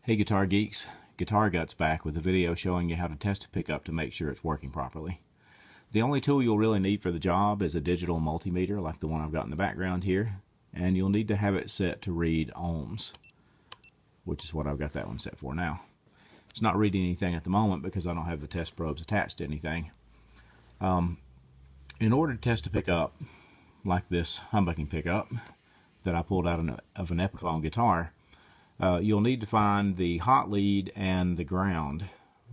Hey Guitar Geeks, Guitar Guts back with a video showing you how to test a pickup to make sure it's working properly. The only tool you'll really need for the job is a digital multimeter like the one I've got in the background here, and you'll need to have it set to read ohms, which is what I've got that one set for now. It's not reading anything at the moment because I don't have the test probes attached to anything. In order to test a pickup like this humbucking pickup that I pulled out of an Epiphone guitar, you'll need to find the hot lead and the ground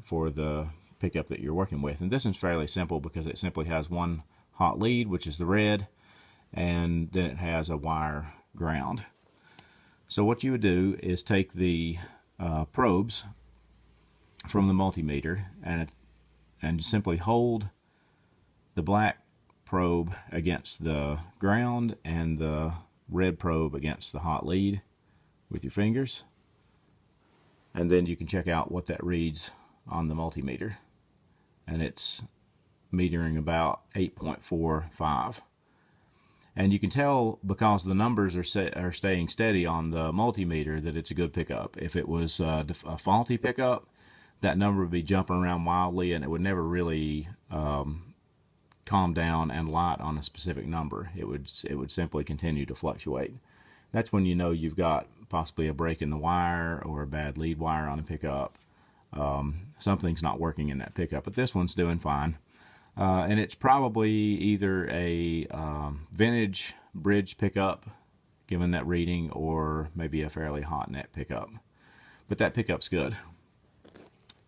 for the pickup that you're working with. And this is fairly simple because it simply has one hot lead, which is the red, and then it has a wire ground. So what you would do is take the probes from the multimeter and simply hold the black probe against the ground and the red probe against the hot lead with your fingers, and then you can check out what that reads on the multimeter, and it's metering about 8.45. And you can tell because the numbers are staying steady on the multimeter that it's a good pickup. If it was a faulty pickup, that number would be jumping around wildly and it would never really calm down and light on a specific number. It would simply continue to fluctuate. That's when you know you've got possibly a break in the wire or a bad lead wire on a pickup. Something's not working in that pickup, but this one's doing fine. And it's probably either a vintage bridge pickup, given that reading, or maybe a fairly hot net pickup. But that pickup's good.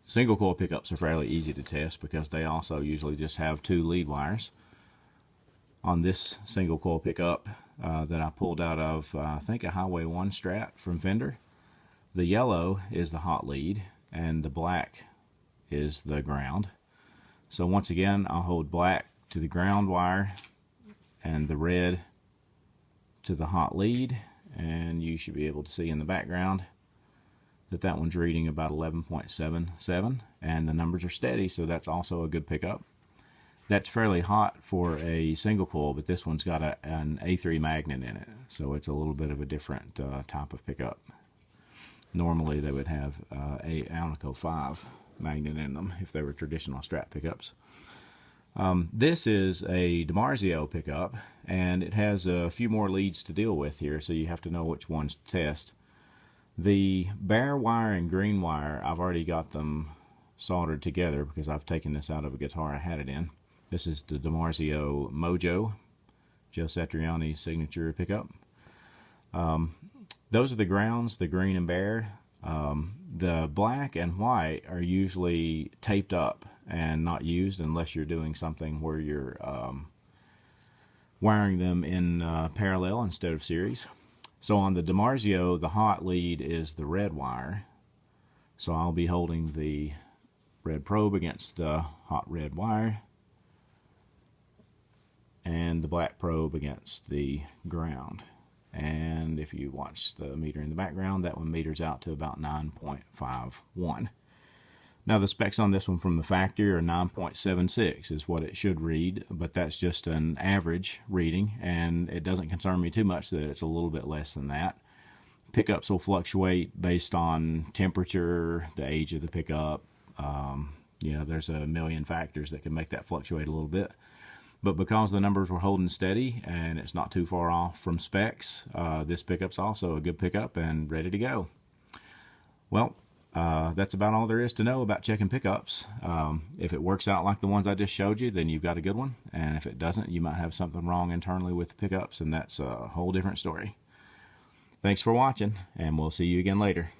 Single coil pickups are fairly easy to test because they also usually just have two lead wires. On this single coil pickup that I pulled out of, I think, a Highway 1 Strat from Fender, the yellow is the hot lead and the black is the ground. So once again, I'll hold black to the ground wire and the red to the hot lead, and you should be able to see in the background that that one's reading about 11.77, and the numbers are steady, so that's also a good pickup. That's fairly hot for a single coil, but this one's got an A3 magnet in it, so it's a little bit of a different type of pickup. Normally they would have a Alnico 5 magnet in them if they were traditional Strat pickups. This is a DiMarzio pickup, and it has a few more leads to deal with here, so you have to know which ones to test. The bare wire and green wire, I've already got them soldered together because I've taken this out of a guitar I had it in. This is the DiMarzio Mojo, Joe Satriani's signature pickup. Those are the grounds, the green and bare. The black and white are usually taped up and not used unless you're doing something where you're wiring them in parallel instead of series. So on the DiMarzio, the hot lead is the red wire. So I'll be holding the red probe against the hot red wire and the black probe against the ground. And if you watch the meter in the background, that one meters out to about 9.51. Now the specs on this one from the factory are 9.76 is what it should read, but that's just an average reading, and it doesn't concern me too much that it's a little bit less than that. Pickups will fluctuate based on temperature, the age of the pickup. You know, there's a million factors that can make that fluctuate a little bit. But because the numbers were holding steady and it's not too far off from specs, this pickup's also a good pickup and ready to go. Well, that's about all there is to know about checking pickups. If it works out like the ones I just showed you, then you've got a good one. And if it doesn't, you might have something wrong internally with the pickups, and that's a whole different story. Thanks for watching, and we'll see you again later.